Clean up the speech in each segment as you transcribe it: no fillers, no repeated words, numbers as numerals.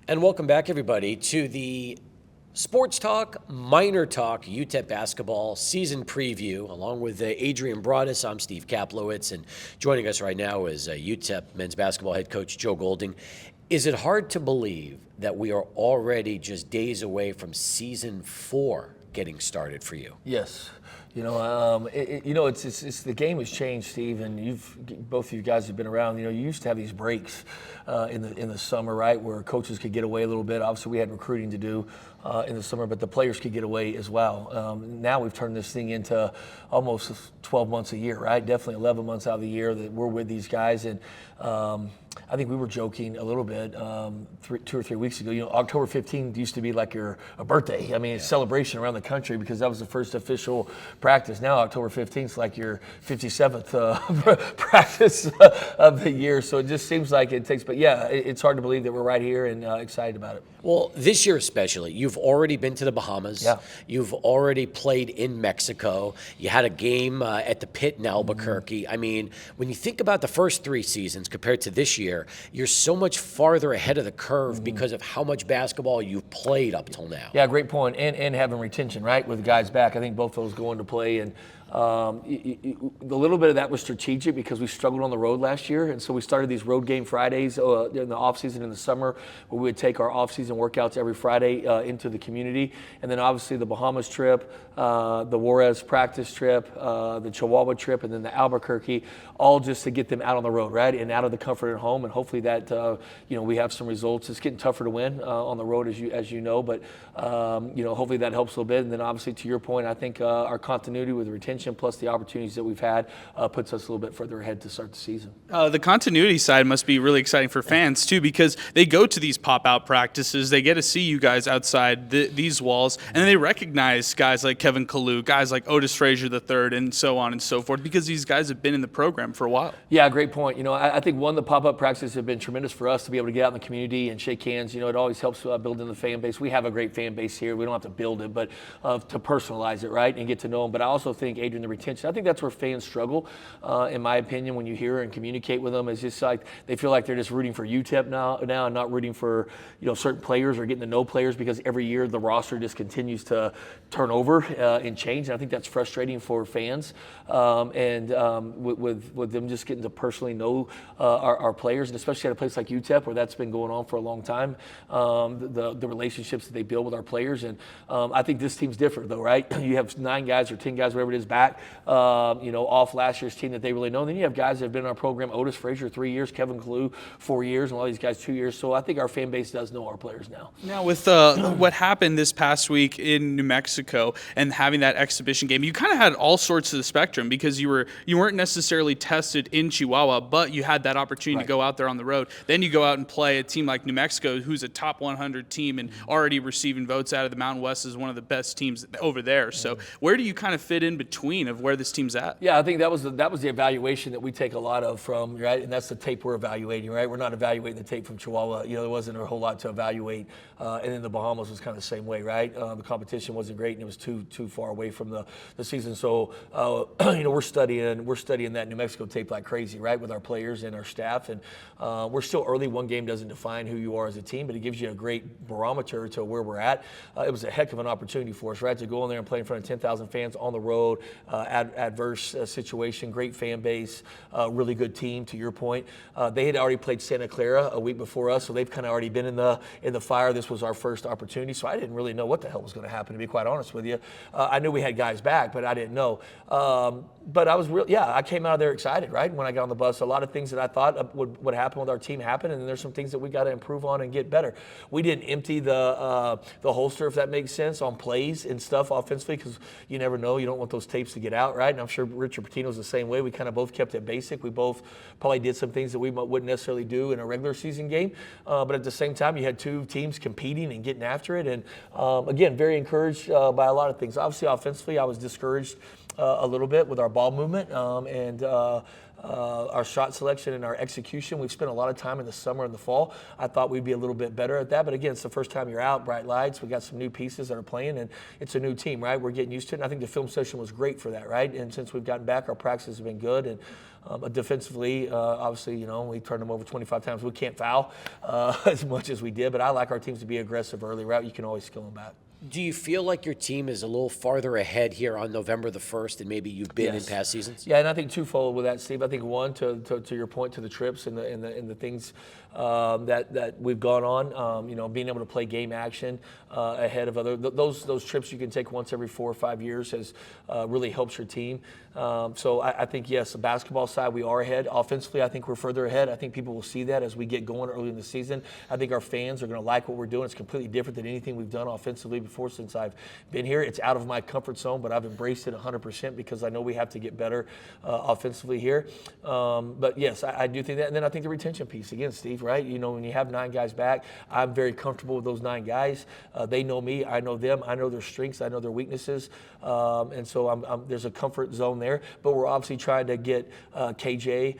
And welcome back, everybody, to the Sports Talk, Minor Talk, UTEP basketball season preview, along with Adrian Broaddus. I'm Steve Kaplowitz, and joining us right now is UTEP men's basketball head coach Joe Golding. Is it hard to believe that we are already just days away from season 4 getting started for you? Yes. It's the game has changed, Steve, and both of you guys have been around. You used to have these breaks in the summer, right, where coaches could get away a little bit. Obviously, we had recruiting to do in the summer, but the players could get away as well. Now we've turned this thing into almost 12 months a year, right? Definitely 11 months out of the year that we're with these guys, and I think we were joking a little bit 2 or 3 weeks ago. October 15th used to be like a birthday. I mean, it's celebration around the country because that was the first official practice. Now October 15th is like your 57th practice of the year. So it just seems like it takes. But yeah, it's hard to believe that we're right here and excited about it. Well, this year especially, you've already been to the Bahamas. Yeah. You've already played in Mexico. You had a game at the Pit in Albuquerque. Mm-hmm. I mean, when you think about the first 3 seasons compared to this year, you're so much farther ahead of the curve because of how much basketball you've played up till now. Yeah, great point. And having retention, right, with guys back. I think both those go into play. And the little bit of that was strategic because we struggled on the road last year. And so we started these road game Fridays in the offseason in the summer where we would take our offseason workouts every Friday into the community. And then obviously the Bahamas trip, the Juarez practice trip, the Chihuahua trip, and then the Albuquerque, all just to get them out on the road, right, and out of the comfort at home. And hopefully that, we have some results. It's getting tougher to win on the road, as you know, but, hopefully that helps a little bit. And then obviously to your point, I think our continuity with retention plus the opportunities that we've had puts us a little bit further ahead to start the season. The continuity side must be really exciting for fans too, because they go to these pop-out practices, they get to see you guys outside these walls, and then they recognize guys like Kevin Kalu, guys like Otis Frazier III, and so on and so forth, because these guys have been in the program for a while. Yeah, great point. I think the pop-up practices have been tremendous for us to be able to get out in the community and shake hands. It always helps building the fan base. We have a great fan base here. We don't have to build it, but to personalize it, right, and get to know them. But I also think, Adrian, the retention, I think that's where fans struggle, in my opinion, when you hear and communicate with them. It's just like they feel like they're just rooting for UTEP now and not rooting for certain players or getting to know players, because every year the roster just continues to turn over and change. And I think that's frustrating for fans, with them just getting to personally know our players, and especially at a place like UTEP where that's been going on for a long time, the relationships that they build with our players. And I think this team's different though, right? You have 9 guys or 10 guys, whatever it is, back off last year's team that they really know. And then you have guys that have been in our program, Otis Frazier 3 years, Kevin Kalu 4 years, and all these guys 2 years. So I think our fan base does know our players now. Now with what happened this past week in New Mexico and having that exhibition game, you kind of had all sorts of the spectrum, because you weren't necessarily tested in Chihuahua, but you had that opportunity to go out there on the road. Then you go out and play a team like New Mexico, who's a top 100 team and already receiving votes out of the Mountain West as one of the best teams over there. So where do you kind of fit in between of where this team's at? Yeah, I think that was the evaluation that we take a lot of from, right? And that's the tape we're evaluating, right? We're not evaluating the tape from Chihuahua. There wasn't a whole lot to evaluate. And then the Bahamas was kind of the same way, right? The competition wasn't great, and it was too far away from the season. So, we're studying that New Mexico tape like crazy, right, with our players and our staff. And we're still early. One game doesn't define who you are as a team, but it gives you a great barometer to where we're at. It was a heck of an opportunity for us, right, to go in there and play in front of 10,000 fans on the road, adverse situation, great fan base, really good team, to your point. They had already played Santa Clara a week before us, so they've kind of already been in the fire. This was our first opportunity, so I didn't really know what the hell was going to happen, to be quite honest with you. I knew we had guys back, but I didn't know. But I was I came out of there excited, right? When I got on the bus, a lot of things that I thought would happen with our team happened, and there's some things that we got to improve on and get better. We didn't empty the holster, if that makes sense, on plays and stuff offensively, because you never know. You don't want those tapes to get out, right? And I'm sure Richard Pitino's the same way. We kind of both kept it basic. We both probably did some things that we wouldn't necessarily do in a regular season game. But at the same time, you had 2 teams competing and getting after it. And again, very encouraged by a lot of things. Obviously, offensively, I was discouraged a little bit with our ball movement and our shot selection and our execution. We've spent a lot of time in the summer and the fall. I thought we'd be a little bit better at that, but again, it's the first time you're out, bright lights. We got some new pieces that are playing, and it's a new team, right? We're getting used to it, and I think the film session was great for that, right? And since we've gotten back, our practices have been good, and defensively, obviously, we turned them over 25 times. We can't foul as much as we did, but I like our teams to be aggressive early, right? You can always skill them back. Do you feel like your team is a little farther ahead here on November the 1st than maybe you've been in past seasons? Yeah, and I think twofold with that, Steve. I think one, to your point, to the trips and the things that we've gone on, being able to play game action ahead of other those trips you can take once every 4 or 5 years has really helps your team. So I think, yes, the basketball side, we are ahead. Offensively, I think we're further ahead. I think people will see that as we get going early in the season. I think our fans are going to like what we're doing. It's completely different than anything we've done offensively before since I've been here. It's out of my comfort zone, but I've embraced it 100% because I know we have to get better offensively here. But yes, I do think that. And then I think the retention piece, again, Steve, right? When you have 9 guys back, I'm very comfortable with those 9 guys. They know me. I know them. I know their strengths. I know their weaknesses. And so there's a comfort zone there. But we're obviously trying to get KJ,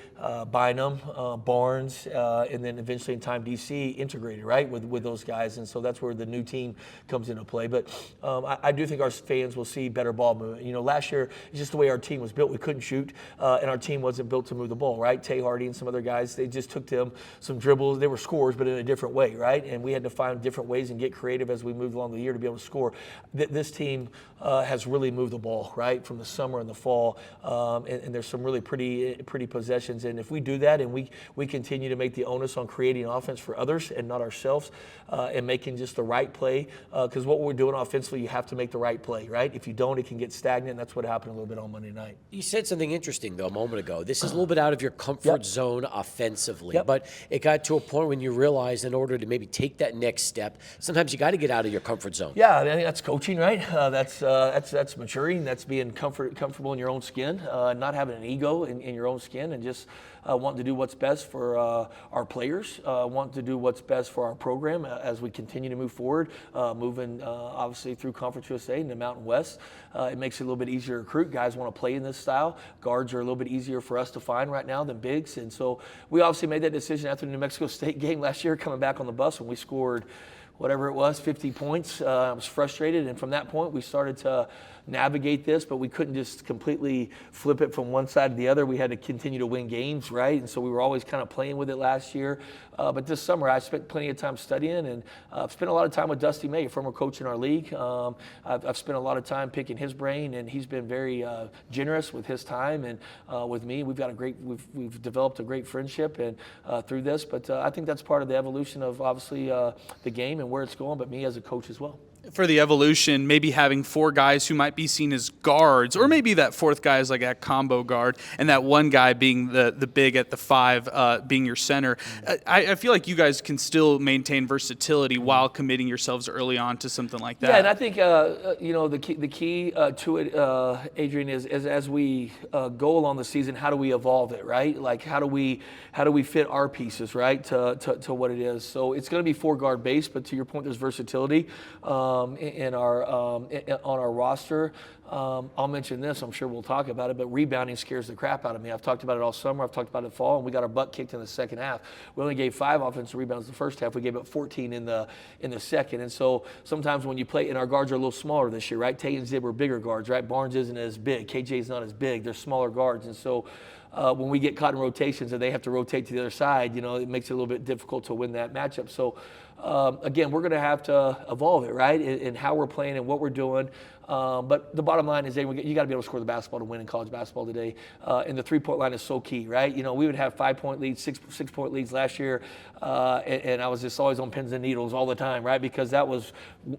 Bynum, Barnes, and then eventually in time DC integrated, right, with those guys. And so that's where the new team comes into play. But I do think our fans will see better ball movement. Last year, it's just the way our team was built. We couldn't shoot, and our team wasn't built to move the ball, right? Tay Hardy and some other guys, they just took them some dribbles. They were scores, but in a different way, right? And we had to find different ways and get creative as we moved along the year to be able to score. This team has really moved the ball, right, from the summer and the fall, and there's some really pretty possessions. And if we do that and we continue to make the onus on creating offense for others and not ourselves, and making just the right play, because what we're doing offensively, you have to make the right play, right? If you don't, it can get stagnant, and that's what happened a little bit on Monday night. You said something interesting, though, a moment ago. This is a little bit out of your comfort zone offensively, but it got to a point when you realized in order to maybe take that next step, sometimes you got to get out of your comfort zone. Yeah, I think that's coaching, right? That's maturing. That's being comfortable in your own skin, not having an ego in your own skin, and just wanting to do what's best for our players, wanting to do what's best for our program as we continue to move forward, moving obviously through Conference USA and the Mountain West. It makes it a little bit easier to recruit. Guys want to play in this style. Guards are a little bit easier for us to find right now than bigs. And so we obviously made that decision after the New Mexico State game last year, coming back on the bus when we scored whatever it was, 50 points. I was frustrated, and from that point we started to navigate this, but we couldn't just completely flip it from one side to the other. We had to continue to win games, right? And so we were always kind of playing with it last year. But this summer I spent plenty of time studying, and I've spent a lot of time with Dusty May, a former coach in our league. I've spent a lot of time picking his brain, and he's been very generous with his time and with me. We've developed a great friendship and through this, but I think that's part of the evolution of obviously the game and where it's going, but me as a coach as well. For the evolution, maybe having 4 guys who might be seen as guards, or maybe that 4th guy is like a combo guard, and that one guy being the big at the 5, being your center. I feel like you guys can still maintain versatility while committing yourselves early on to something like that. Yeah, and I think the key to it, Adrian, is as we go along the season, how do we evolve it, right? Like how do we fit our pieces, right, to what it is? So it's going to be 4 guard based, but to your point, there's versatility. On our roster. I'll mention this, I'm sure we'll talk about it, but rebounding scares the crap out of me. I've talked about it all summer, I've talked about it fall, and we got our butt kicked in the second half. We only gave 5 offensive rebounds the first half. We gave up 14 in the second. And so sometimes when you play, and our guards are a little smaller this year, right? Tay and Zib are bigger guards, right? Barnes isn't as big. KJ's not as big. They're smaller guards. And so when we get caught in rotations and they have to rotate to the other side, it makes it a little bit difficult to win that matchup. So again, we're going to have to evolve it, right, in how we're playing and what we're doing. But the bottom line is, you got to be able to score the basketball to win in college basketball today. And the 3-point line is so key, right? We would have 5-point leads, 6-point leads last year, and I was just always on pins and needles all the time, right? Because that was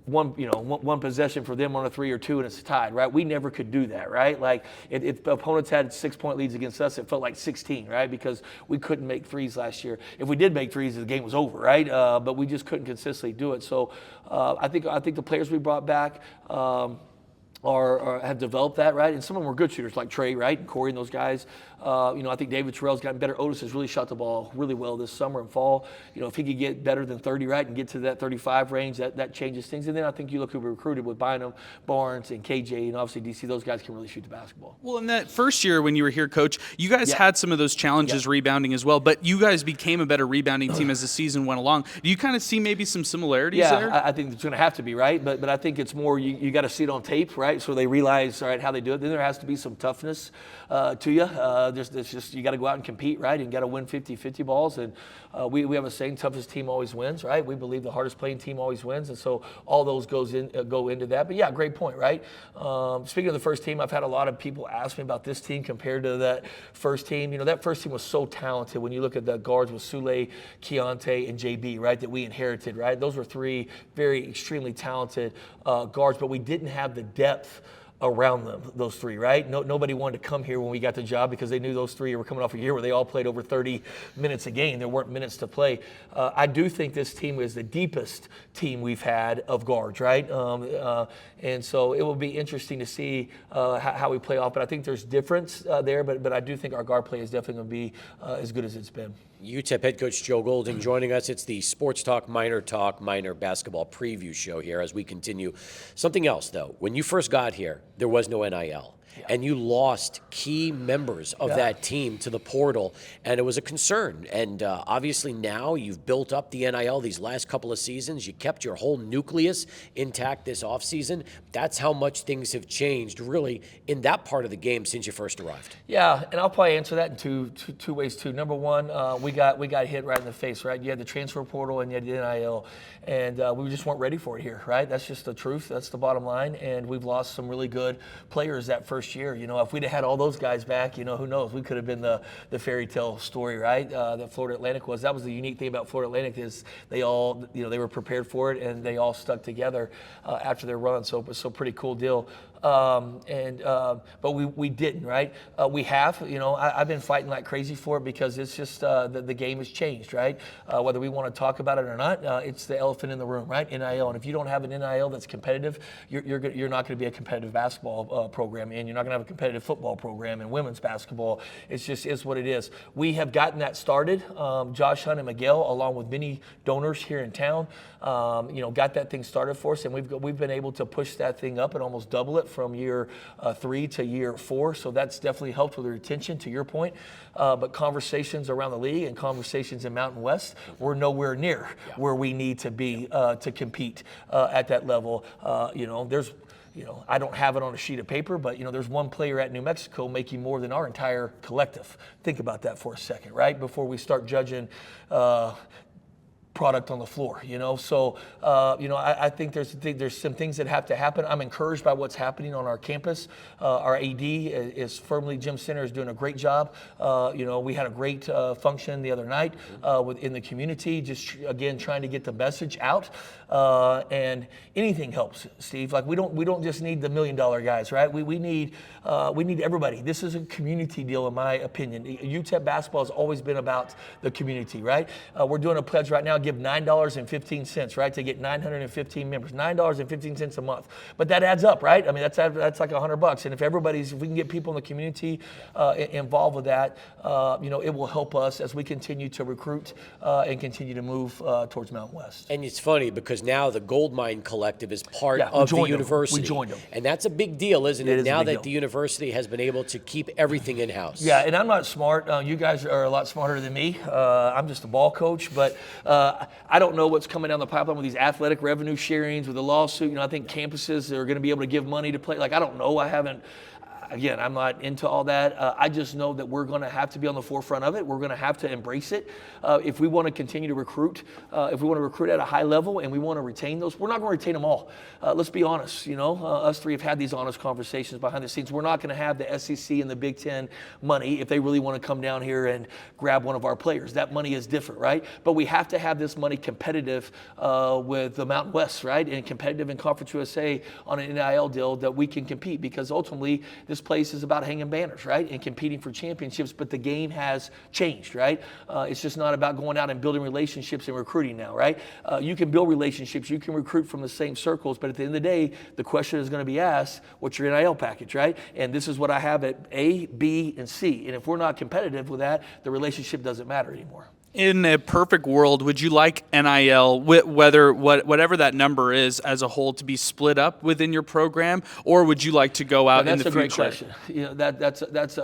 one possession for them on a 3 or 2, and it's tied, right? We never could do that, right? Like if opponents had 6-point leads against us, it felt like 16, right? Because we couldn't make threes last year. If we did make threes, the game was over, right? But we just couldn't consistently do it. So I think the players we brought back. have developed that, right? And some of them were good shooters, like Trey, right? And Corey and those guys. I think David Terrell's gotten better. Otis has really shot the ball really well this summer and fall. If he could get better than 30, right, and get to that 35 range, that changes things. And then I think you look who we recruited with Bynum, Barnes, and KJ, and obviously DC. Those guys can really shoot the basketball. Well, in that first year when you were here, Coach, you guys had some of those challenges rebounding as well, but you guys became a better rebounding team as the season went along. Do you kind of see maybe some similarities there? I think it's going to have to be, right? But I think it's more you got to see it on tape, right? So they realize, all right, how they do it. Then there has to be some toughness to you. There's just you got to go out and compete, right? And you got to win 50-50 balls. And we have a saying, toughest team always wins, right? We believe the hardest playing team always wins. And so all those go into that. But yeah, great point, right? Speaking of the first team, I've had a lot of people ask me about this team compared to that first team. That first team was so talented. When you look at the guards with Sule, Keontae, and JB, right, that we inherited, right? Those were three very extremely talented guards, but we didn't have the depth around them, those three, right? Nobody wanted to come here when we got the job because they knew those three were coming off a year where they all played over 30 minutes a game. There weren't minutes to play. I do think this team is the deepest team we've had of guards, right? And so it will be interesting to see how we play off. But I think there's difference there, but I do think our guard play is definitely going to be as good as it's been. UTEP head coach Joe Golding joining us. It's the Sports Talk, Minor Basketball Preview Show here as we continue. Something else, though. When you first got here, there was no NIL. And you lost key members of that team to the portal, and it was a concern. And obviously now you've built up the NIL these last couple of seasons. You kept your whole nucleus intact this offseason. That's how much things have changed, really, in that part of the game since you first arrived. Yeah, and I'll probably answer that in two ways, too. Number one, we got hit right in the face, right? You had the transfer portal and you had the NIL, and we just weren't ready for it here, right? That's just the truth. That's the bottom line, and we've lost some really good players that first year. If we'd have had all those guys back, who knows? We could have been the fairy tale story, right? That Florida Atlantic was. That was the unique thing about Florida Atlantic is they all, they were prepared for it and they all stuck together after their run. So it was a pretty cool deal. But we didn't, right? We have, I've been fighting like crazy for it because it's just the game has changed, right? Whether we want to talk about it or not, it's the elephant in the room, right? NIL, and if you don't have an NIL that's competitive, you're not going to be a competitive basketball program, and you're not going to have a competitive football program and women's basketball. It's just is what it is. We have gotten that started. Josh Hunt and Miguel, along with many donors here in town, got that thing started for us, and we've been able to push that thing up and almost double it from year 3 to year 4. So that's definitely helped with the retention, to your point. But conversations around the league and conversations in Mountain West, we're nowhere near where we need to be to compete at that level. There's I don't have it on a sheet of paper, but, there's one player at New Mexico making more than our entire collective. Think about that for a second, right? Before we start judging product on the floor, So, I think there's some things that have to happen. I'm encouraged by what's happening on our campus. Our AD is firmly, Jim Center is doing a great job. We had a great function the other night in the community, just, again, trying to get the message out. And anything helps, Steve. Like, we don't just need the $1 million guys, right? We need everybody. This is a community deal, in my opinion. UTEP basketball has always been about the community, right? We're doing a pledge right now, give $9.15, right, to get 915 members, $9.15 a month. But that adds up, right? I mean, that's like $100. And if we can get people in the community involved with that, it will help us as we continue to recruit and continue to move towards Mountain West. And it's funny because now the Goldmine Collective is part of the university. We joined them. And that's a big deal, isn't it? Now that deal. The university has been able to keep everything in-house. Yeah, and I'm not smart. You guys are a lot smarter than me. I'm just a ball coach, but I don't know what's coming down the pipeline with these athletic revenue sharings, with the lawsuit. I think campuses are going to be able to give money to play. Like, I don't know. Again, I'm not into all that. I just know that we're going to have to be on the forefront of it. We're going to have to embrace it. If we want to continue to recruit, if we want to recruit at a high level and we want to retain those, we're not going to retain them all. Let's be honest. Us three have had these honest conversations behind the scenes. We're not going to have the SEC and the Big Ten money if they really want to come down here and grab one of our players. That money is different, right? But we have to have this money competitive with the Mountain West, right? And competitive in Conference USA on an NIL deal that we can compete, because ultimately this this place is about hanging banners, right, and competing for championships, but the game has changed, right? It's just not about going out and building relationships and recruiting now, right? You can build relationships, you can recruit from the same circles, but at the end of the day, the question is going to be asked, what's your NIL package, right? And this is what I have at A, B, and C. And if we're not competitive with that, the relationship doesn't matter anymore. In a perfect world, would you like NIL, whatever that number is as a whole, to be split up within your program, or would you like to go out in the future? That's a great question. You know,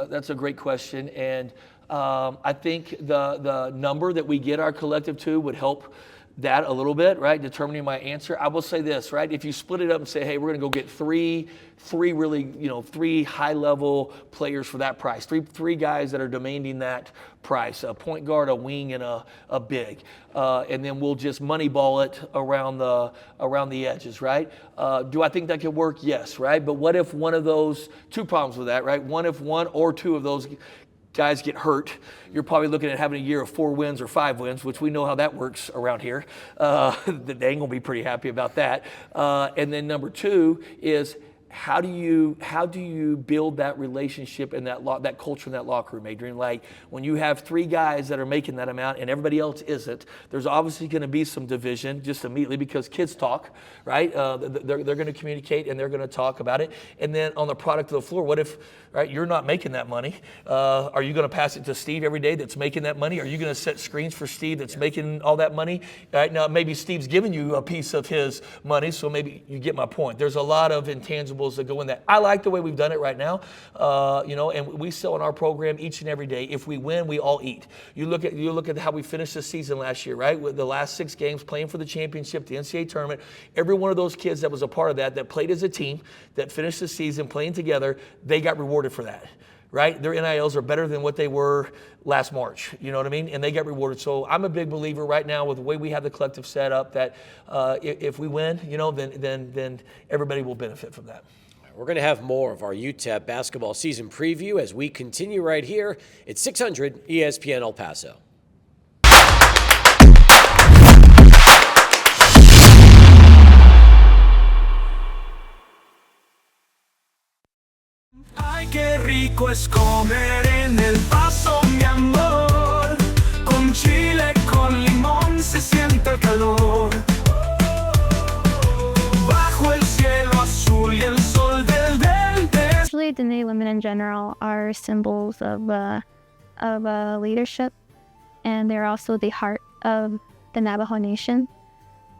that's a great question, and I think the number that we get our collective to would help that a little bit, right? Determining my answer. I will say this, right? If you split it up and say, hey, we're going to go get three really, three high-level players for that price, three guys that are demanding that price, a point guard, a wing, and a big, and then we'll just moneyball it around the edges, right? Do I think that could work? Yes, right? But what if one of those, two problems with that, right? One if one or two of those guys get hurt, you're probably looking at having a year of 4 wins or 5 wins, which we know how that works around here. They ain't gonna be pretty happy about that. And then number 2 is, how do you build that relationship and that culture in that locker room, Adrian? Like, when you have 3 guys that are making that amount and everybody else isn't, there's obviously going to be some division just immediately, because kids talk, right? They're going to communicate and they're going to talk about it. And then on the product of the floor, what if, right, you're not making that money? Are you going to pass it to Steve every day that's making that money? Are you going to set screens for Steve that's making all that money? Right now, maybe Steve's giving you a piece of his money, so maybe you get my point. There's a lot of intangibles that go in that. I like the way we've done it right now, and we sell in our program each and every day. If we win, we all eat. You look at how we finished the season last year, right? With the last 6 games, playing for the championship, the NCAA tournament. Every one of those kids that was a part of that played as a team, that finished the season playing together, they got rewarded for that. Right? Their NILs are better than what they were last March. You know what I mean? And they get rewarded. So I'm a big believer right now with the way we have the collective set up that if we win, then everybody will benefit from that. We're going to have more of our UTEP basketball season preview as we continue right here at 600 ESPN El Paso. Ay, qué rico es comer en el Paso, mi amor. Con chile, con limón se siente el calor. Bajo el cielo azul y el sol del dente. Usually, the Native women in general are symbols of leadership, and they're also the heart of the Navajo Nation.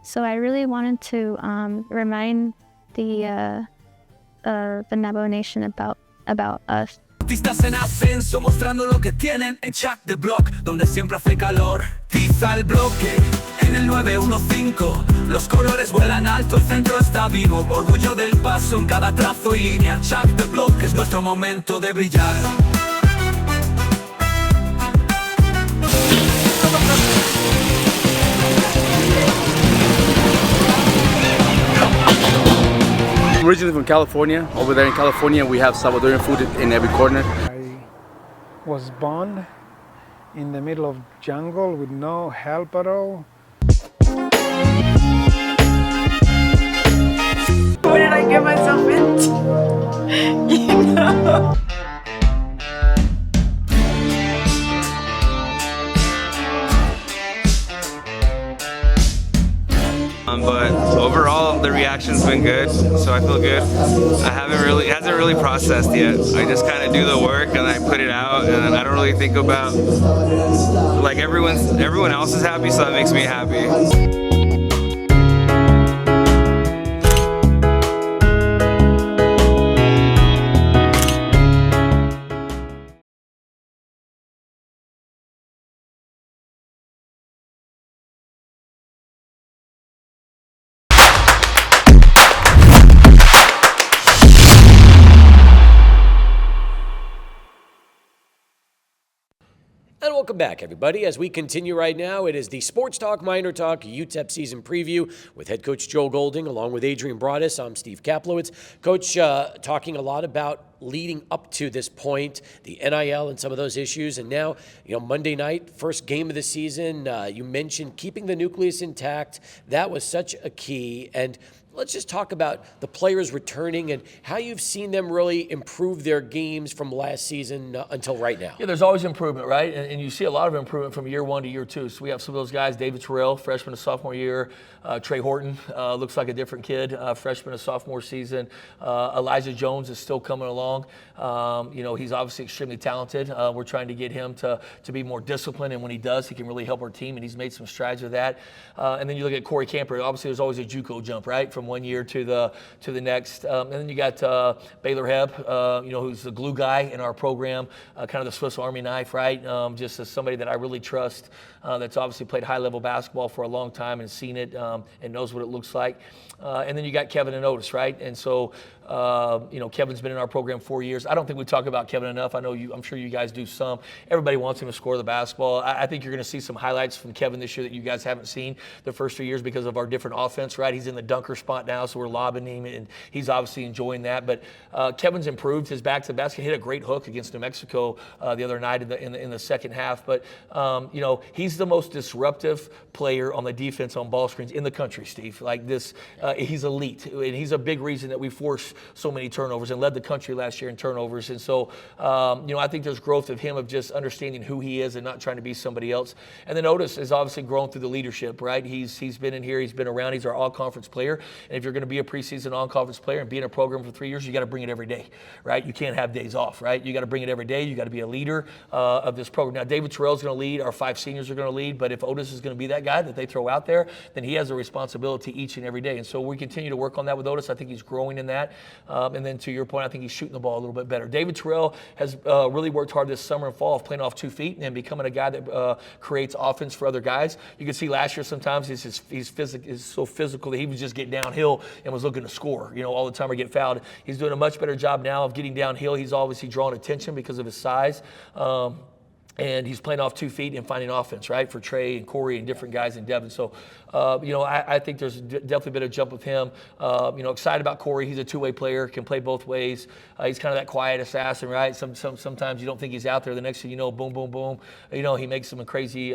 So I really wanted to remind the Navajo Nation about us. Artistas en ascenso mostrando lo que tienen en Chuck the Block, donde siempre hace calor. Tiza el bloque en el 915. Los colores vuelan alto, el centro está vivo. Orgullo del Paso en cada trazo y línea. Chuck the Block, es nuestro momento de brillar. I'm originally from California. Over there in California, we have Salvadorian food in every corner. I was born in the middle of jungle with no help at all. What did I get myself into? You know? But overall, the reaction's been good, so I feel good. It hasn't really processed yet. I just kind of do the work and I put it out, and I don't really think about, like, everyone else is happy, so that makes me happy. And welcome back, everybody. As we continue right now, it is the Sports Talk, Minor Talk, UTEP season preview with head coach Joe Golding, along with Adrian Broaddus. I'm Steve Kaplowitz. Coach, talking a lot about leading up to this point, the NIL and some of those issues, and now, Monday night, first game of the season. You mentioned keeping the nucleus intact. That was such a key. And let's just talk about the players returning and how you've seen them really improve their games from last season until right now. Yeah, there's always improvement, right? And you see a lot of improvement from year 1 to year 2. So we have some of those guys, David Terrell, freshman to sophomore year. Trey Horton looks like a different kid, freshman to sophomore season. Elijah Jones is still coming along. He's obviously extremely talented. We're trying to get him to be more disciplined, and when he does, he can really help our team, and he's made some strides with that. And then you look at Corey Camper. Obviously, there's always a JUCO jump, right, from one year to the next. And then you got Baylor Hebb, who's the glue guy in our program, kind of the Swiss Army knife, right? Just as somebody that I really trust, that's obviously played high-level basketball for a long time and seen it and knows what it looks like. And then you got Kevin and Otis, right? And so, Kevin's been in our program 4 years. I don't think we talk about Kevin enough. I'm sure you guys do some. Everybody wants him to score the basketball. I think you're going to see some highlights from Kevin this year that you guys haven't seen the first 3 years because of our different offense, right? He's in the dunker spot now, so we're lobbing him, and he's obviously enjoying that. But Kevin's improved his back to the basket. Hit a great hook against New Mexico the other night in the second half. But he's the most disruptive player on the defense on ball screens in the country, Steve. Like this, he's elite, and he's a big reason that we force so many turnovers and led the country last year in turnovers. And so, I think there's growth of him of just understanding who he is and not trying to be somebody else. And then Otis has obviously grown through the leadership, right? He's been in here, he's been around, he's our all-conference player. And if you're going to be a preseason all-conference player and be in a program for 3 years, you got to bring it every day, right? You can't have days off, right? You got to bring it every day. You got to be a leader of this program. Now, David Terrell's going to lead. Our 5 seniors are going to lead. But if Otis is going to be that guy that they throw out there, then he has a responsibility each and every day. And so we continue to work on that with Otis. I think he's growing in that. And then to your point, I think he's shooting the ball a little bit better. David Terrell has really worked hard this summer and fall of playing off 2 feet and becoming a guy that creates offense for other guys. You can see last year sometimes he's so physical that he would just get downhill and was looking to score, all the time or get fouled. He's doing a much better job now of getting downhill. He's obviously drawing attention because of his size. And he's playing off 2 feet and finding offense, right, for Trey and Corey and different guys in Devon. So, I think there's definitely been a jump with him. Excited about Corey. He's a two-way player, can play both ways. He's kind of that quiet assassin, right? Sometimes you don't think he's out there. The next thing you know, boom, boom, boom. He makes some crazy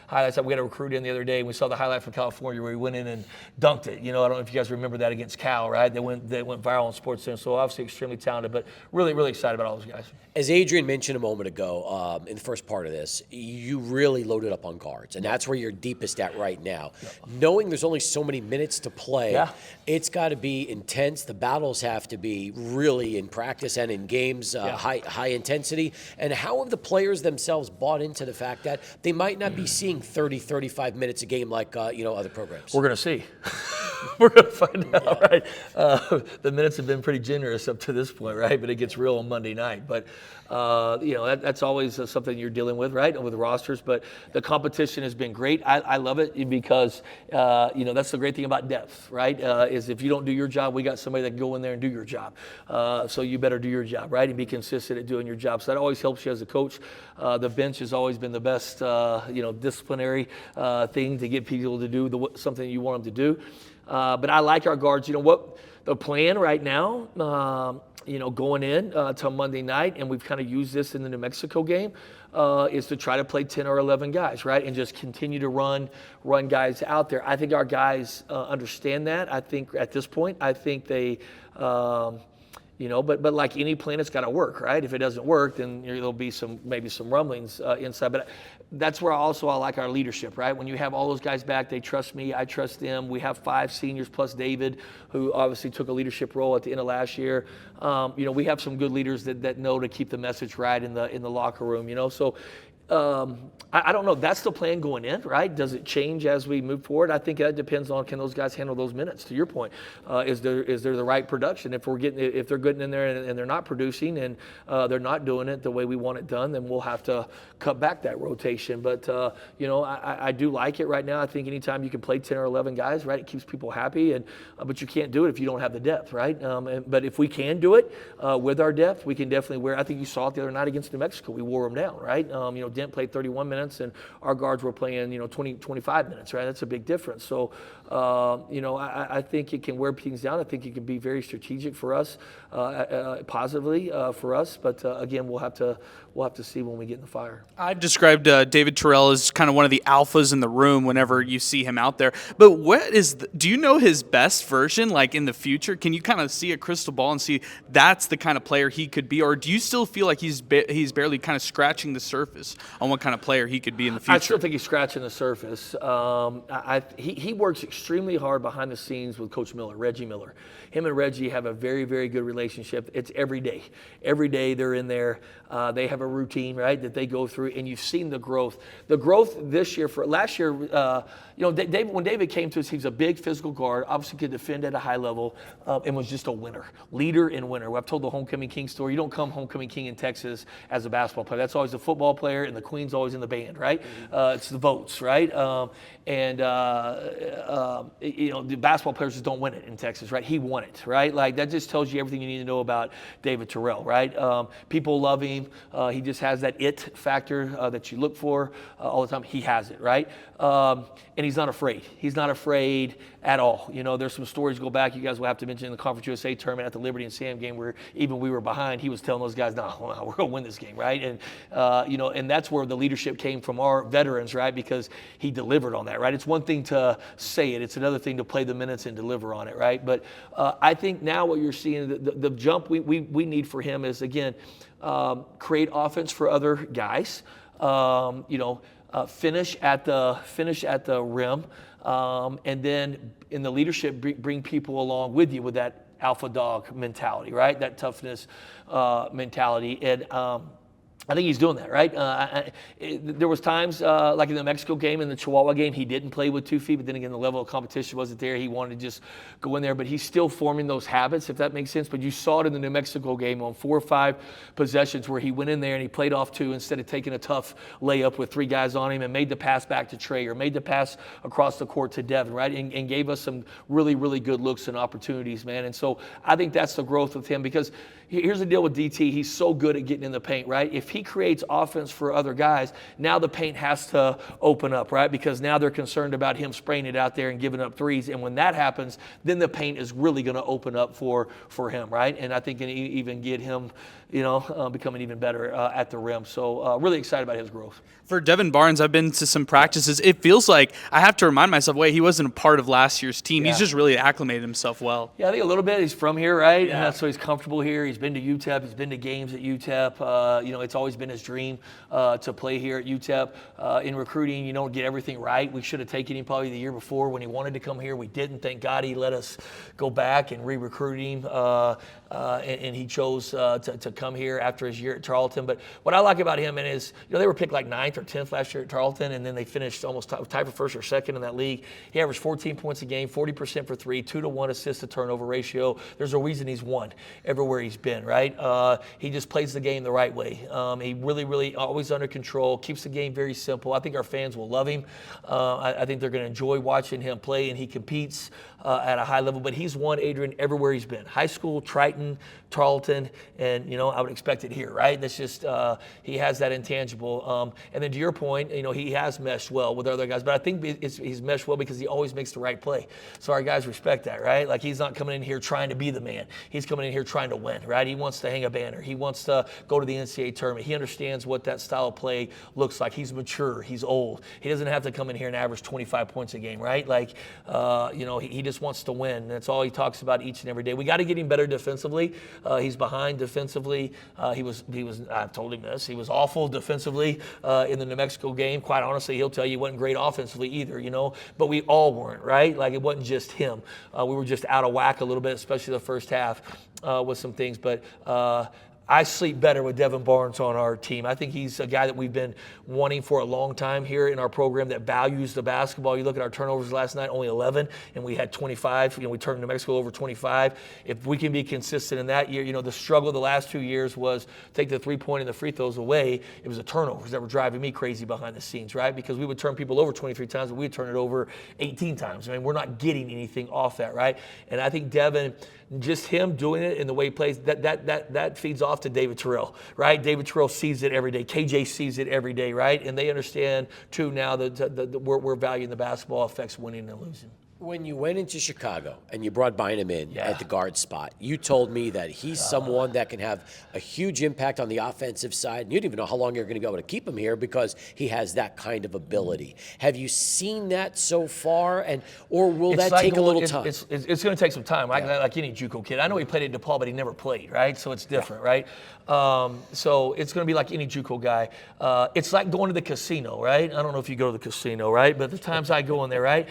highlights. We had a recruit in the other day, and we saw the highlight from California where he went in and dunked it. I don't know if you guys remember that against Cal, right? They went viral on SportsCenter. So obviously extremely talented, but really, really excited about all those guys. As Adrian mentioned a moment ago, in the first part of this, you really loaded up on guards, and that's where you're deepest at right now. Yeah. Knowing there's only so many minutes to play, it's got to be intense. The battles have to be really in practice and in games, high intensity. And how have the players themselves bought into the fact that they might not be seeing 30, 35 minutes a game like other programs? We're going to see. We're going to find out, right? The minutes have been pretty generous up to this point, right? But it gets real on Monday night. But that's always something you're dealing with, right, with rosters. But the competition has been great. I love it because, that's the great thing about depth, right, is if you don't do your job, we got somebody that can go in there and do your job. So you better do your job, right, and be consistent at doing your job. So that always helps you as a coach. The bench has always been the best, disciplinary thing to get people to do something you want them to do. But I like our guards. What the plan right now, going in to Monday night, and we've kind of used this in the New Mexico game, is to try to play 10 or 11 guys, right, and just continue to run guys out there. I think our guys understand that. I think at this point, they but like any plan, it's got to work, right? If it doesn't work, then there'll be maybe some rumblings inside. But that's where I like our leadership, right? When you have all those guys back, they trust me, I trust them. We have 5 seniors plus David, who obviously took a leadership role at the end of last year. We have some good leaders that know to keep the message right in the locker room. So. I don't know. That's the plan going in, right? Does it change as we move forward? I think that depends on, can those guys handle those minutes? To your point, is there the right production? If they're getting in there and they're not producing and they're not doing it the way we want it done, then we'll have to cut back that rotation. But I do like it right now. I think anytime you can play 10 or 11 guys, right, it keeps people happy. But you can't do it if you don't have the depth, right? But if we can do it with our depth, we can definitely wear. I think you saw it the other night against New Mexico. We wore them down, right? Dent played 31 minutes, and our guards were playing, 20, 25 minutes, right? That's a big difference. So, I think it can wear things down. I think it can be very strategic for us, positively for us. But again, we'll have to see when we get in the fire. I've described David Terrell as kind of one of the alphas in the room whenever you see him out there. But do you know his best version, like in the future? Can you kind of see a crystal ball and see that's the kind of player he could be? Or do you still feel like he's barely kind of scratching the surface on what kind of player he could be in the future? I still think he's scratching the surface. He works extremely hard behind the scenes with Coach Miller, Reggie Miller. Him and Reggie have a very, very good relationship. It's every day. Every day they're in there. They have a routine, right, that they go through, and you've seen the growth. The growth this year, last year, when David came to us, he was a big physical guard, obviously could defend at a high level, and was just a winner, leader and winner. I've told the Homecoming King story. You don't come Homecoming King in Texas as a basketball player. That's always a football player, and the Queen's always in the band, right? It's the votes, right? The basketball players just don't win it in Texas, right? He won it, right? Like, that just tells you everything you need to know about David Terrell, right? People love him. He just has that it factor that you look for all the time. He has it, right? And he's not afraid. He's not afraid at all. There's some stories go back. You guys will have to mention in the Conference USA tournament at the Liberty and Sam game where even we were behind. He was telling those guys, "No, we're going to win this game," right? And and that's where the leadership came from our veterans, right? Because he delivered on that, right? It's one thing to say it. It's another thing to play the minutes and deliver on it, right? But I think now what you're seeing, the jump we need for him is, again, create offense for other guys. Finish at the rim, and then in the leadership bring people along with you with that alpha dog mentality, right? That toughness mentality, and I think he's doing that, right? There was times, like in the Mexico game and the Chihuahua game, he didn't play with 2 feet, but then again, the level of competition wasn't there. He wanted to just go in there, but he's still forming those habits, if that makes sense. But you saw it in the New Mexico game on 4 or 5 possessions where he went in there and he played off 2 instead of taking a tough layup with 3 guys on him and made the pass back to Trey or made the pass across the court to Devin, right? And gave us some really, really good looks and opportunities, man. And so I think that's the growth with him, because here's the deal with DT. He's so good at getting in the paint, right? If he creates offense for other guys, now the paint has to open up, right? Because now they're concerned about him spraying it out there and giving up threes. And when that happens, then the paint is really going to open up for him, right? And I think can even get him, becoming even better at the rim. So really excited about his growth. For Devin Barnes, I've been to some practices. It feels like I have to remind myself, wait, he wasn't a part of last year's team. Yeah. He's just really acclimated himself well. Yeah, I think a little bit. He's from here, right? Yeah. And so he's comfortable here. He's been to UTEP. He's been to games at UTEP. It's always been his dream to play here at UTEP. In recruiting, you don't get everything right. We should have taken him probably the year before when he wanted to come here. We didn't. Thank God he let us go back and re-recruit him. And he chose to come here after his year at Tarleton. But what I like about him is, they were picked like 9th or 10th last year at Tarleton, and then they finished almost tied for first or second in that league. He averaged 14 points a game, 40% for 3, 2-to-1 assist to turnover ratio. There's a reason he's won everywhere he's been, right? He just plays the game the right way. He really, really always under control, keeps the game very simple. I think our fans will love him. I think they're going to enjoy watching him play, and he competes at a high level. But he's won, Adrian, everywhere he's been. High school, Triton, Tarleton, and, I would expect it here, right? That's just, he has that intangible. And then to your point, he has meshed well with other guys. But I think he's meshed well because he always makes the right play. So our guys respect that, right? Like, he's not coming in here trying to be the man. He's coming in here trying to win, right? He wants to hang a banner. He wants to go to the NCAA tournament. He understands what that style of play looks like. He's mature. He's old. He doesn't have to come in here and average 25 points a game, right? Like, he just wants to win. That's all he talks about each and every day. We got to get him better defensively. He's behind defensively. I've told him this. He was awful defensively in the New Mexico game. Quite honestly, he'll tell you he wasn't great offensively either, but we all weren't, right? Like, it wasn't just him. We were just out of whack a little bit, especially the first half with some things. But I sleep better with Devin Barnes on our team. I think he's a guy that we've been wanting for a long time here in our program that values the basketball. You look at our turnovers last night, only 11, and we had 25. We turned New Mexico over 25. If we can be consistent in that year, the struggle the last 2 years was take the three-point and the free throws away. It was the turnovers that were driving me crazy behind the scenes, right? Because we would turn people over 23 times, but we'd turn it over 18 times. I mean, we're not getting anything off that, right? And I think Devin, just him doing it in the way he plays, that feeds off to David Terrell, right? David Terrell sees it every day. KJ sees it every day, right? And they understand, too, now that we're valuing the basketball affects winning and losing. When you went into Chicago and you brought Bynum in at the guard spot, you told me that he's someone that can have a huge impact on the offensive side. And you don't even know how long you're going to be able to keep him here because he has that kind of ability. Have you seen that so far, or will that take a little time? It's going to take some time, right? Like any JUCO kid. I know he played at DePaul, but he never played, right? So it's different, right? So it's going to be like any JUCO guy. It's like going to the casino, right? I don't know if you go to the casino, right? But the times I go in there, right?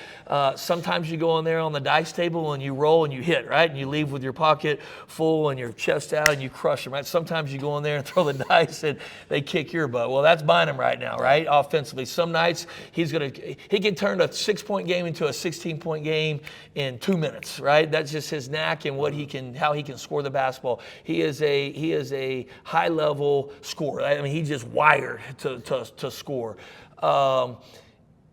Sometimes you go in there on the dice table and you roll and you hit, right? And you leave with your pocket full and your chest out and you crush them, right? Sometimes you go in there and throw the dice and they kick your butt. Well, that's Bynum right now, right? Offensively. Some nights he can turn a 6-point game into a 16-point game in 2 minutes, right? That's just his knack and how he can score the basketball. He is a high-level scorer. I mean, he's just wired to score.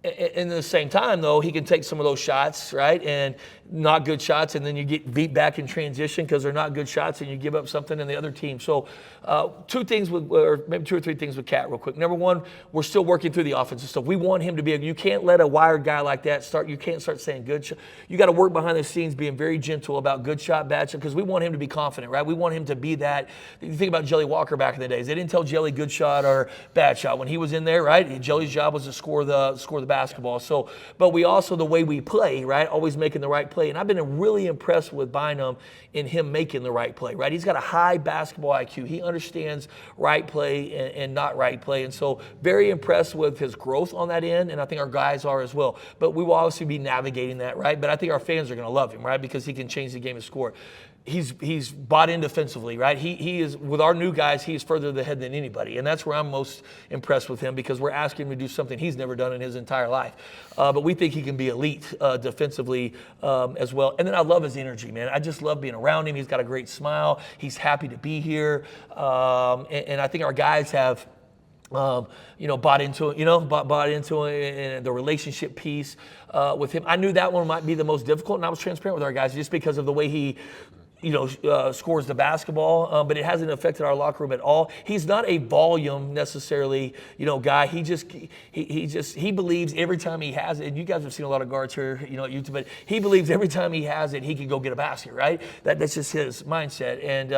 And at the same time, though, he can take some of those shots, right, and not good shots, and then you get beat back in transition because they're not good shots, and you give up something in the other team. So two or three things with Cat real quick. Number one, we're still working through the offensive stuff. We want him to be you can't let a wired guy like that you can't start saying good shot. You got to work behind the scenes being very gentle about good shot, bad shot, because we want him to be confident, right? We want him to be that. You think about Jelly Walker back in the days. They didn't tell Jelly good shot or bad shot. When he was in there, right, Jelly's job was to score the basketball. So, but we also, the way we play, right, always making the right play. And I've been really impressed with Bynum in him making the right play, right? He's got a high basketball IQ. He understands right play and not right play. And so very impressed with his growth on that end, and I think our guys are as well. But we will obviously be navigating that, right? But I think our fans are going to love him, right, because he can change the game and score. He's bought in defensively, right? He is, with our new guys, he's further ahead than anybody. And that's where I'm most impressed with him, because we're asking him to do something he's never done in his entire life. But we think he can be elite defensively as well. And then I love his energy, man. I just love being around him. He's got a great smile. He's happy to be here. And I think our guys have bought into it, and the relationship piece with him. I knew that one might be the most difficult, and I was transparent with our guys just because of the way he scores the basketball, but it hasn't affected our locker room at all. He's not a volume necessarily, guy. He believes every time he has it, and you guys have seen a lot of guards here, at UTEP, but he believes every time he has it, he can go get a basket, right? That's just his mindset. And,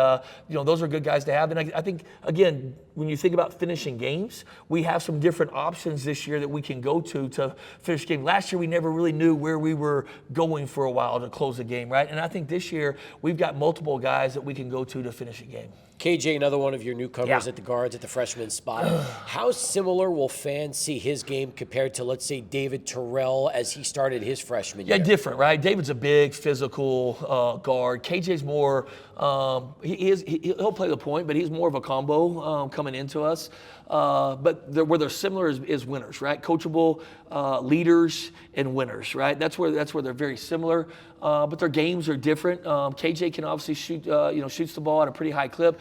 those are good guys to have. And I think, again, when you think about finishing games, we have some different options this year that we can go to finish game. Last year, we never really knew where we were going for a while to close the game, right? And I think this year, we've got multiple guys that we can go to finish a game. KJ, another one of your newcomers at the guards at the freshman spot. How similar will fans see his game compared to, let's say, David Terrell as he started his freshman year? Yeah, different, right? David's a big physical guard. KJ's more, he'll play the point, but he's more of a combo coming into us. But where they're similar is winners, right? Coachable leaders and winners, right? That's where they're very similar. But their games are different. KJ can obviously shoots the ball at a pretty high clip.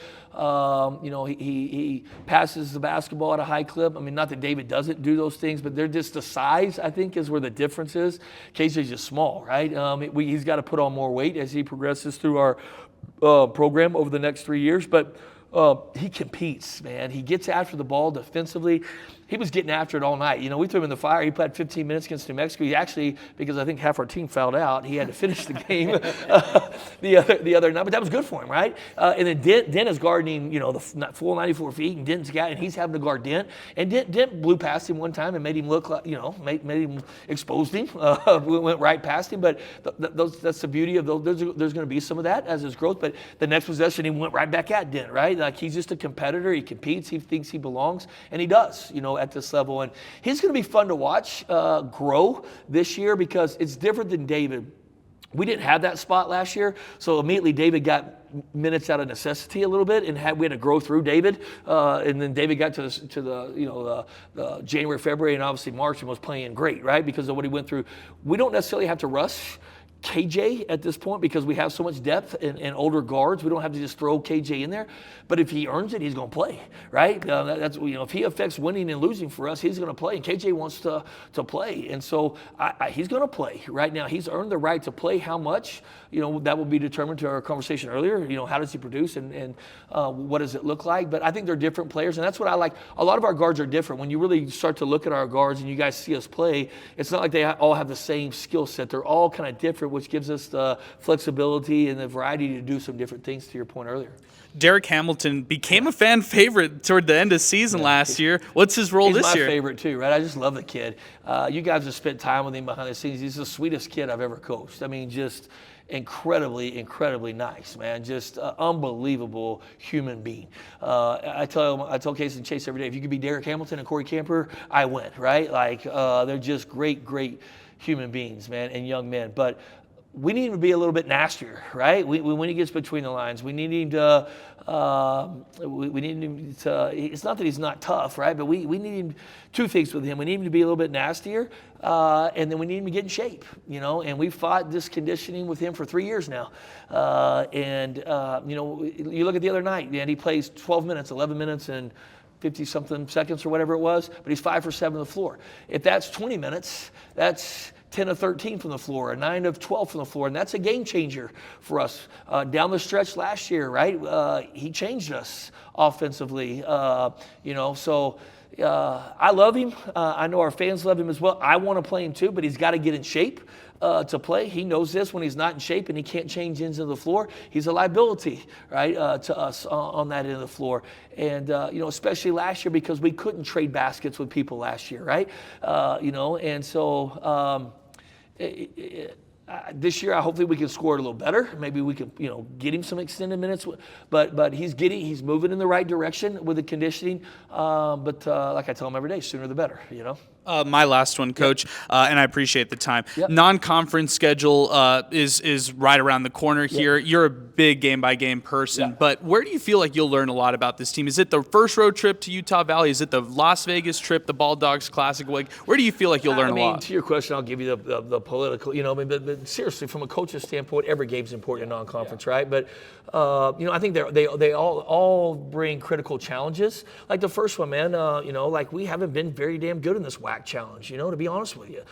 He passes the basketball at a high clip. I mean, not that David doesn't do those things, but they're just the size, I think, is where the difference is. KJ's just small, right? He's got to put on more weight as he progresses through our program over the next 3 years. But he competes, man. He gets after the ball defensively. He was getting after it all night. We threw him in the fire. He played 15 minutes against New Mexico. He actually, because I think half our team fouled out, he had to finish the game the other night. But that was good for him, right? And then Dent is guarding, the full 94 feet, and Dent's got, and he's having to guard Dent. And Dent blew past him one time and made him look like, made him exposed him. Went right past him. But that's the beauty of those. There's going to be some of that as his growth. But the next possession, he went right back at Dent, right? Like, he's just a competitor. He competes. He thinks he belongs, and he does, at this level. And he's going to be fun to watch grow this year, because it's different than David. We didn't have that spot last year, so immediately David got minutes out of necessity a little bit, and we had to grow through David. And then David got to the January, February, and obviously March, and was playing great, right, because of what he went through. We don't necessarily have to rush KJ at this point because we have so much depth and older guards. We don't have to just throw KJ in there. But if he earns it, he's going to play, right? That's if he affects winning and losing for us, he's going to play. And KJ wants to play, and so he's going to play. Right now, he's earned the right to play. How much? That will be determined to our conversation earlier. How does he produce and what does it look like? But I think they're different players, and that's what I like. A lot of our guards are different. When you really start to look at our guards and you guys see us play, it's not like they all have the same skill set. They're all kind of different, which gives us the flexibility and the variety to do some different things, to your point earlier. Derek Hamilton became a fan favorite toward the end of season last year. What's his role this year? He's my favorite too, right? I just love the kid. You guys have spent time with him behind the scenes. He's the sweetest kid I've ever coached. I mean, just incredibly nice, man. Just unbelievable human being. I tell Casey and Chase every day, if you could be Derek Hamilton and Corey Camper, I win, right? Like they're just great human beings, man, and young men. But we need him to be a little bit nastier, right? When he gets between the lines, we need him to. We need him to. It's not that he's not tough, right? But we need him. Two things with him: we need him to be a little bit nastier, and then we need him to get in shape. And we fought this conditioning with him for 3 years now. You look at the other night, and he plays 12 minutes, 11 minutes, and 50-something seconds or whatever it was, but he's 5 for 7 on the floor. If that's 20 minutes, that's 10 of 13 from the floor, a 9 of 12 from the floor, and that's a game changer for us. Down the stretch last year, right, he changed us offensively, so I love him. I know our fans love him as well. I want to play him too, but he's got to get in shape to play. He knows this. When he's not in shape and he can't change ends of the floor, he's a liability, right, to us on that end of the floor. And, especially last year because we couldn't trade baskets with people last year, right? And so this year, hopefully we can score it a little better. Maybe we can, get him some extended minutes. But he's moving in the right direction with the conditioning. But like I tell him every day, sooner the better, My last one, Coach, and I appreciate the time. Yep. Non-conference schedule is right around the corner here. Yep. You're a big game-by-game person, but where do you feel like you'll learn a lot about this team? Is it the first road trip to Utah Valley? Is it the Las Vegas trip, the Ball Dogs Classic? Where do you feel like you'll learn a lot? To your question, I'll give you the political, but seriously, from a coach's standpoint, every game's important in non-conference, right? But, I think they all bring critical challenges. Like the first one, man, like we haven't been very damn good in this WAC challenge, to be honest with you.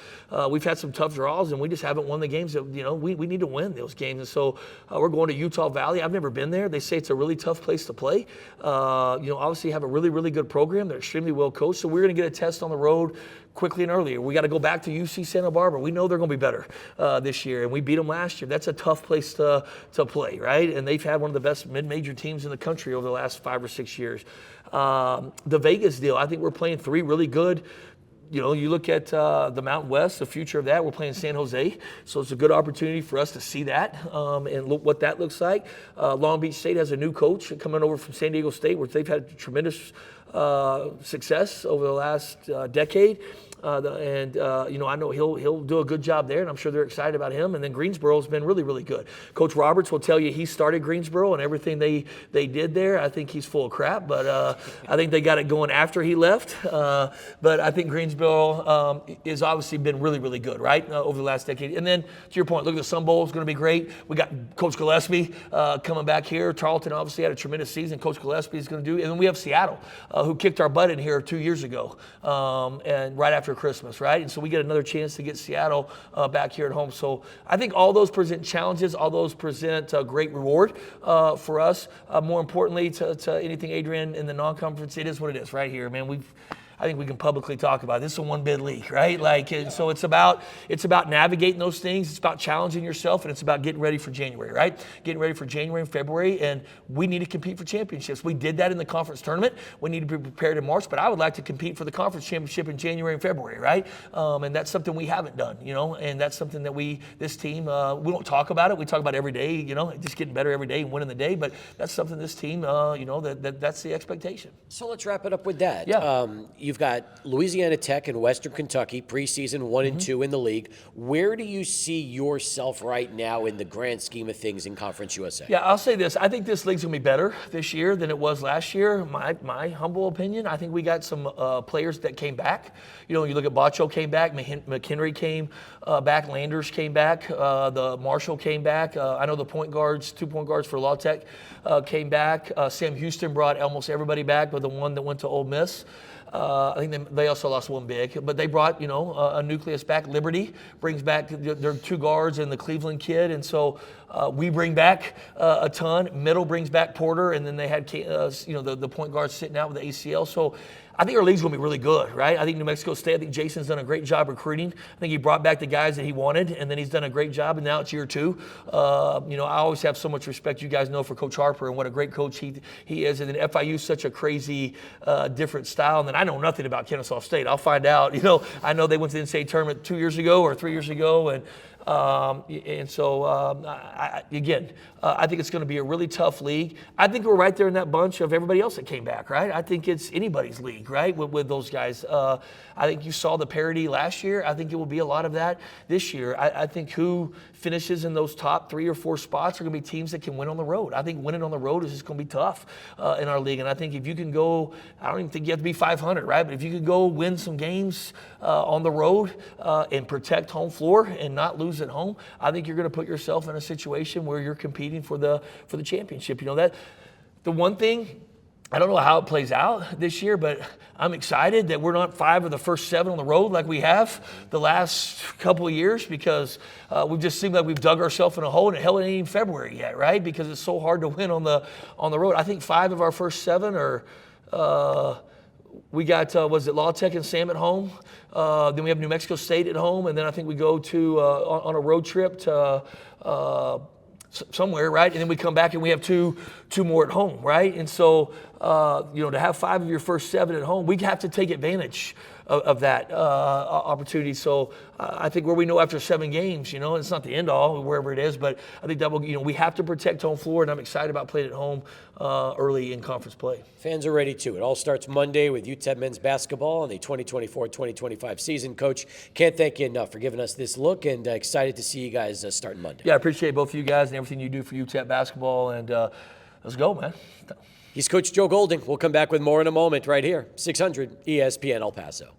We've had some tough draws, and we just haven't won the games that, we need to win those games. And so we're going to Utah Valley. I've never been there. They say it's a really tough place to play. Obviously have a really good program. They're extremely well coached. So we're going to get a test on the road quickly and earlier. We got to go back to UC Santa Barbara. We know they're going to be better this year, and we beat them last year. That's a tough place to play, right? And they've had one of the best mid-major teams in the country over the last 5 or 6 years. The Vegas deal, I think we're playing 3 really good. You look at the Mountain West, the future of that, we're playing San Jose. So it's a good opportunity for us to see that and look what that looks like. Long Beach State has a new coach coming over from San Diego State, where they've had tremendous success over the last decade. I know he'll do a good job there, and I'm sure they're excited about him. And then Greensboro's been really good. Coach Roberts will tell you he started Greensboro, and everything they did there, I think he's full of crap. But I think they got it going after he left. But I think Greensboro has obviously been really good, right, over the last decade. And then to your point, look at the Sun Bowl is going to be great. We got Coach Gillespie coming back here. Tarleton obviously had a tremendous season. Coach Gillespie is going to do, and then we have Seattle, who kicked our butt in here 2 years ago, and right after Christmas, right? And so we get another chance to get Seattle back here at home. So I think all those present challenges, all those present a great reward for us. More importantly, to anything, Adrian, in the non-conference, it is what it is right here, man. I think we can publicly talk about it. This is a one-bid league, right? So it's about navigating those things. It's about challenging yourself, and it's about getting ready for January, right? Getting ready for January and February, and we need to compete for championships. We did that in the conference tournament. We need to be prepared in March, but I would like to compete for the conference championship in January and February, right? And that's something we haven't done, and that's something that this team, we don't talk about it. We talk about it every day, just getting better every day and winning the day, but that's something this team, that's the expectation. So let's wrap it up with that. Yeah. you've got Louisiana Tech and Western Kentucky, preseason 1 and 2 in the league. Where do you see yourself right now in the grand scheme of things in Conference USA? Yeah, I'll say this. I think this league's going to be better this year than it was last year. My humble opinion. I think we got some players that came back. You know, you look at Bacho came back, McHenry came back, Landers came back, the Marshall came back. I know the point guards, 2 point guards for La Tech came back. Sam Houston brought almost everybody back, but the one that went to Ole Miss. I think they also lost one big, but they brought, you know, a nucleus back. Liberty brings back their 2 guards and the Cleveland kid, and so we bring back a ton. Middle brings back Porter, and then they had, you know, the point guards sitting out with the ACL. So I think our league's going to be really good, right? I think New Mexico State, I think Jason's done a great job recruiting. I think he brought back the guys that he wanted, and then he's done a great job, and now it's year 2. You know, I always have so much respect, you guys know, for Coach Harper and what a great coach he is. And then FIU's such a crazy, different style. And then I know nothing about Kennesaw State. I'll find out. You know, I know they went to the NCAA tournament 2 years ago or 3 years ago, and so, I think it's going to be a really tough league. I think we're right there in that bunch of everybody else that came back, right? I think it's anybody's league, right, with those guys. I think you saw the parity last year. I think it will be a lot of that this year. I think who finishes in those top 3 or 4 spots are going to be teams that can win on the road. I think winning on the road is just going to be tough in our league. And I think if you can go, I don't even think you have to be 500, right? But if you could go win some games on the road and protect home floor and not lose at home, I think you're going to put yourself in a situation where you're competing for the championship. You know, that the one thing, I don't know how it plays out this year, but I'm excited that we're not 5 of the first 7 on the road like we have the last couple of years, because we've just seemed like we've dug ourselves in a hole, and hell, it ain't even February yet, right? Because it's so hard to win on the road. I think 5 of our first 7 are we got was it La Tech and Sam at home, then we have New Mexico State at home, and then I think we go to on a road trip to somewhere, right? And then we come back and we have two more at home, right? And so, you know, to have 5 of your first 7 at home, we have to take advantage of that opportunity. So I think where we know after 7 games, you know, it's not the end all, wherever it is, but I think that will, you know, we have to protect home floor, and I'm excited about playing at home early in conference play. Fans are ready too. It all starts Monday with UTEP men's basketball and the 2024-2025 season. Coach, can't thank you enough for giving us this look, and excited to see you guys starting Monday. Yeah, I appreciate both of you guys and everything you do for UTEP basketball, and let's go, man. He's Coach Joe Golding. We'll come back with more in a moment right here, 600 ESPN El Paso.